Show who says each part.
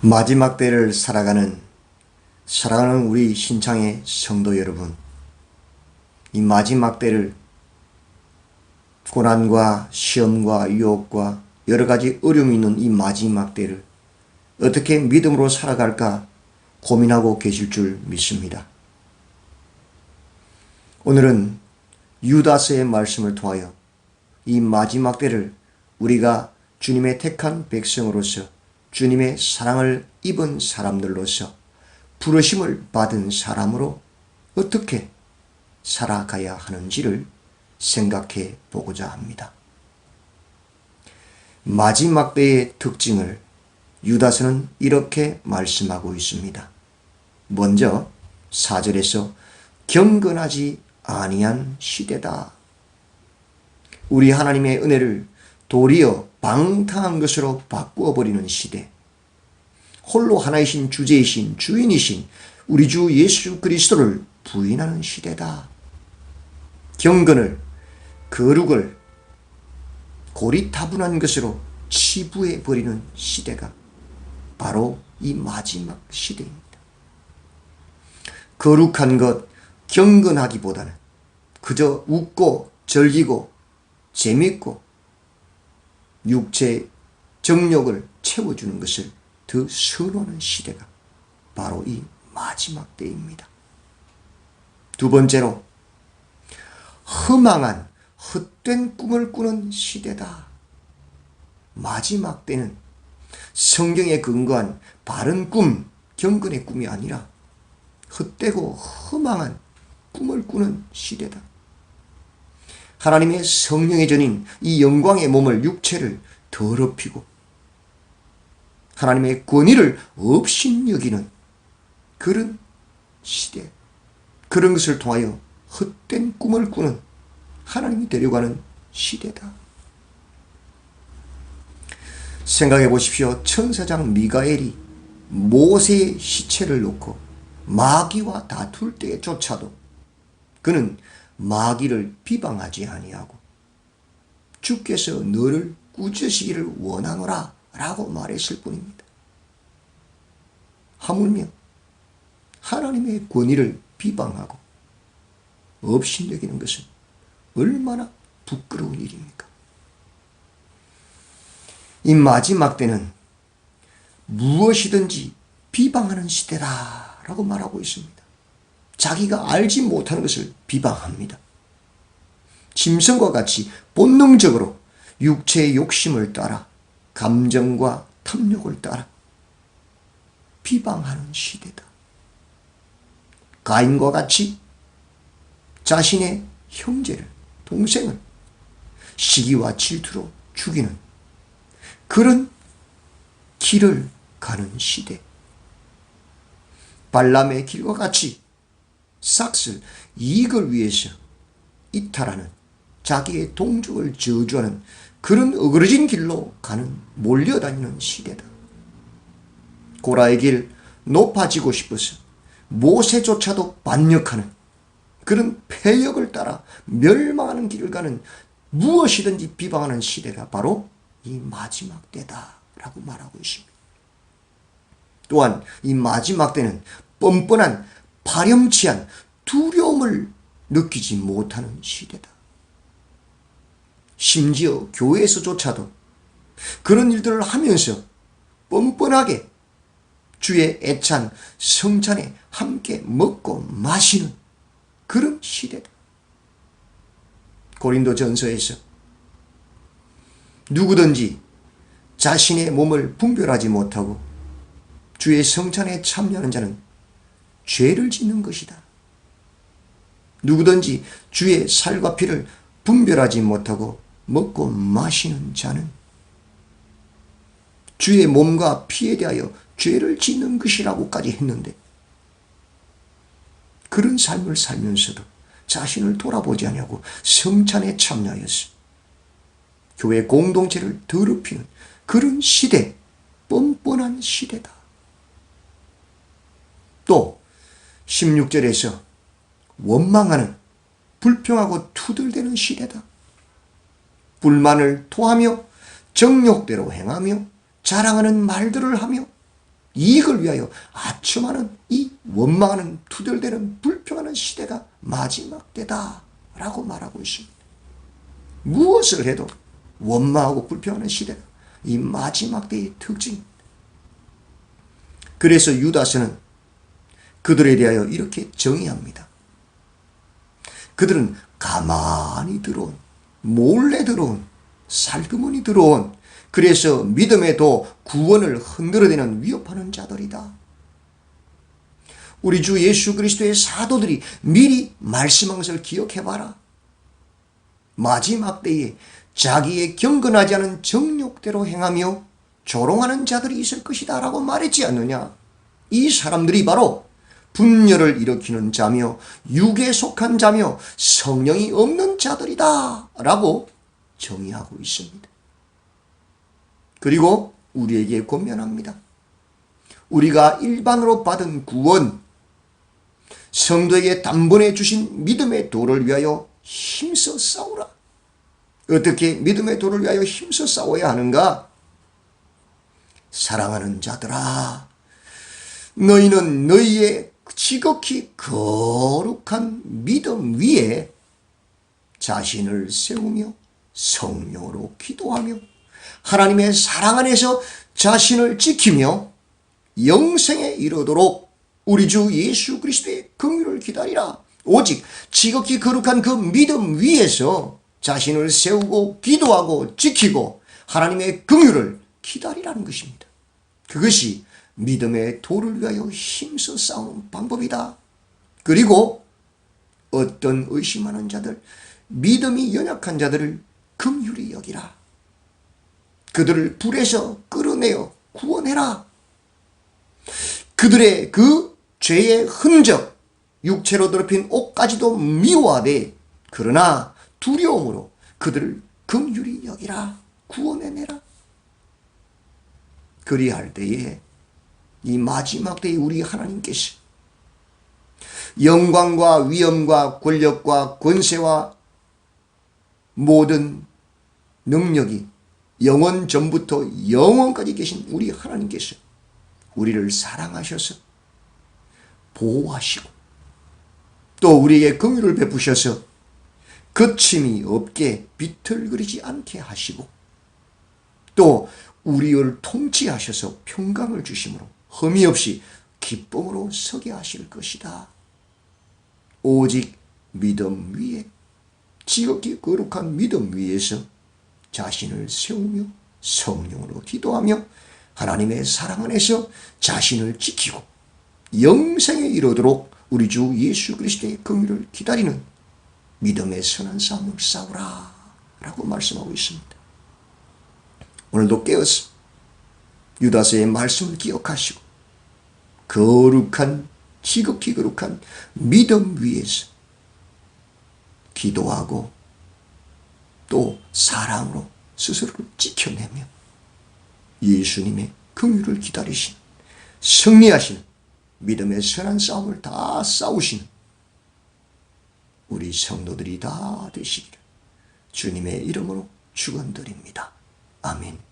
Speaker 1: 마지막 때를 살아가는 사랑하는 우리 신창의 성도 여러분, 이 마지막 때를 고난과 시험과 유혹과 여러 가지 어려움이 있는 이 마지막 때를 어떻게 믿음으로 살아갈까 고민하고 계실 줄 믿습니다. 오늘은 유다서의 말씀을 통하여 이 마지막 때를 우리가 주님의 택한 백성으로서 주님의 사랑을 입은 사람들로서 부르심을 받은 사람으로 어떻게 살아가야 하는지를 생각해 보고자 합니다. 마지막 때의 특징을 유다서는 이렇게 말씀하고 있습니다. 먼저 4절에서 경건하지 아니한 시대다. 우리 하나님의 은혜를 도리어 방탕한 것으로 바꾸어 버리는 시대. 홀로 하나이신 주제이신 주인이신 우리 주 예수 그리스도를 부인하는 시대다. 경건을, 거룩을 고리타분한 것으로 치부해 버리는 시대가 바로 이 마지막 시대입니다. 거룩한 것, 경건하기보다는 그저 웃고 즐기고 재밌고 육체 정욕을 채워주는 것을 더 선호하는 시대가 바로 이 마지막 때입니다. 두 번째로 허망한 헛된 꿈을 꾸는 시대다. 마지막 때는 성경에 근거한 바른 꿈, 경건의 꿈이 아니라 헛되고 허망한 꿈을 꾸는 시대다. 하나님의 성령의 전인 이 영광의 몸을 육체를 더럽히고 하나님의 권위를 업신여기는 그런 시대, 그런 것을 통하여 헛된 꿈을 꾸는 하나님이 되려가는 시대다. 생각해 보십시오. 천사장 미가엘이 모세의 시체를 놓고 마귀와 다툴 때조차도 그는 마귀를 비방하지 아니하고 주께서 너를 꾸짖으시기를 원하노라 라고 말했을 뿐입니다. 하물며 하나님의 권위를 비방하고 업신여기는 것은 얼마나 부끄러운 일입니까? 이 마지막 때는 무엇이든지 비방하는 시대다 라고 말하고 있습니다. 자기가 알지 못하는 것을 비방합니다. 짐승과 같이 본능적으로 육체의 욕심을 따라 감정과 탐욕을 따라 비방하는 시대다. 가인과 같이 자신의 형제를, 동생을 시기와 질투로 죽이는 그런 길을 가는 시대. 발람의 길과 같이 삭슬, 이익을 위해서 이탈하는 자기의 동족을 저주하는 그런 어그러진 길로 가는, 몰려다니는 시대다. 고라의 길, 높아지고 싶어서 모세조차도 반역하는 그런 폐역을 따라 멸망하는 길을 가는, 무엇이든지 비방하는 시대가 바로 이 마지막 때다라고 말하고 있습니다. 또한 이 마지막 때는 뻔뻔한 파렴치한 두려움을 느끼지 못하는 시대다. 심지어 교회에서조차도 그런 일들을 하면서 뻔뻔하게 주의 애찬 성찬에 함께 먹고 마시는 그런 시대다. 고린도전서에서 누구든지 자신의 몸을 분별하지 못하고 주의 성찬에 참여하는 자는 죄를 짓는 것이다. 누구든지 주의 살과 피를 분별하지 못하고 먹고 마시는 자는 주의 몸과 피에 대하여 죄를 짓는 것이라고까지 했는데, 그런 삶을 살면서도 자신을 돌아보지 않냐고 성찬에 참여하였어. 교회 공동체를 더럽히는 그런 시대, 뻔뻔한 시대다. 또 16절에서 원망하는, 불평하고 투덜대는 시대다. 불만을 토하며 정욕대로 행하며 자랑하는 말들을 하며 이익을 위하여 아첨하는 이 원망하는 투덜대는 불평하는 시대가 마지막 때다 라고 말하고 있습니다. 무엇을 해도 원망하고 불평하는 시대가 이 마지막 때의 특징입니다. 그래서 유다서는 그들에 대하여 이렇게 정의합니다. 그들은 가만히 들어온, 몰래 들어온, 살그머니 들어온, 그래서 믿음에도 구원을 흔들어대는 위협하는 자들이다. 우리 주 예수 그리스도의 사도들이 미리 말씀한 것을 기억해봐라. 마지막 때에 자기의 경건하지 않은 정욕대로 행하며 조롱하는 자들이 있을 것이다 라고 말했지 않느냐. 이 사람들이 바로 분열을 일으키는 자며 육에 속한 자며 성령이 없는 자들이다 라고 정의하고 있습니다. 그리고 우리에게 권면합니다. 우리가 일반으로 받은 구원, 성도에게 단번에 주신 믿음의 도를 위하여 힘써 싸우라. 어떻게 믿음의 도를 위하여 힘써 싸워야 하는가? 사랑하는 자들아, 너희는 너희의 지극히 거룩한 믿음 위에 자신을 세우며 성령으로 기도하며 하나님의 사랑 안에서 자신을 지키며 영생에 이르도록 우리 주 예수 그리스도의 긍휼을 기다리라. 오직 지극히 거룩한 그 믿음 위에서 자신을 세우고 기도하고 지키고 하나님의 긍휼을 기다리라는 것입니다. 그것이 믿음의 도를 위하여 힘써 싸우는 방법이다. 그리고 어떤 의심하는 자들, 믿음이 연약한 자들을 긍휼히 여기라. 그들을 불에서 끌어내어 구원해라. 그들의 그 죄의 흔적, 육체로 더럽힌 옷까지도 미워하되 그러나 두려움으로 그들을 긍휼히 여기라. 구원해내라. 그리할 때에 이 마지막 때에 우리 하나님께서 영광과 위엄과 권력과 권세와 모든 능력이 영원 전부터 영원까지 계신 우리 하나님께서 우리를 사랑하셔서 보호하시고 또 우리에게 긍휼을 베푸셔서 거침이 없게 비틀거리지 않게 하시고 또 우리를 통치하셔서 평강을 주심으로 흠이 없이 기쁨으로 서게 하실 것이다. 오직 믿음 위에 지극히 거룩한 믿음 위에서 자신을 세우며 성령으로 기도하며 하나님의 사랑 안에서 자신을 지키고 영생에 이르도록 우리 주 예수 그리스도의 긍휼을 기다리는 믿음의 선한 싸움을 싸우라 라고 말씀하고 있습니다. 오늘도 깨어서 유다서의 말씀을 기억하시고 거룩한 지극히 거룩한 믿음 위에서 기도하고 또 사랑으로 스스로를 지켜내며 예수님의 긍휼을 기다리신 승리하시는 믿음의 선한 싸움을 다 싸우시는 우리 성도들이 다 되시기를 주님의 이름으로 축원드립니다. 아멘.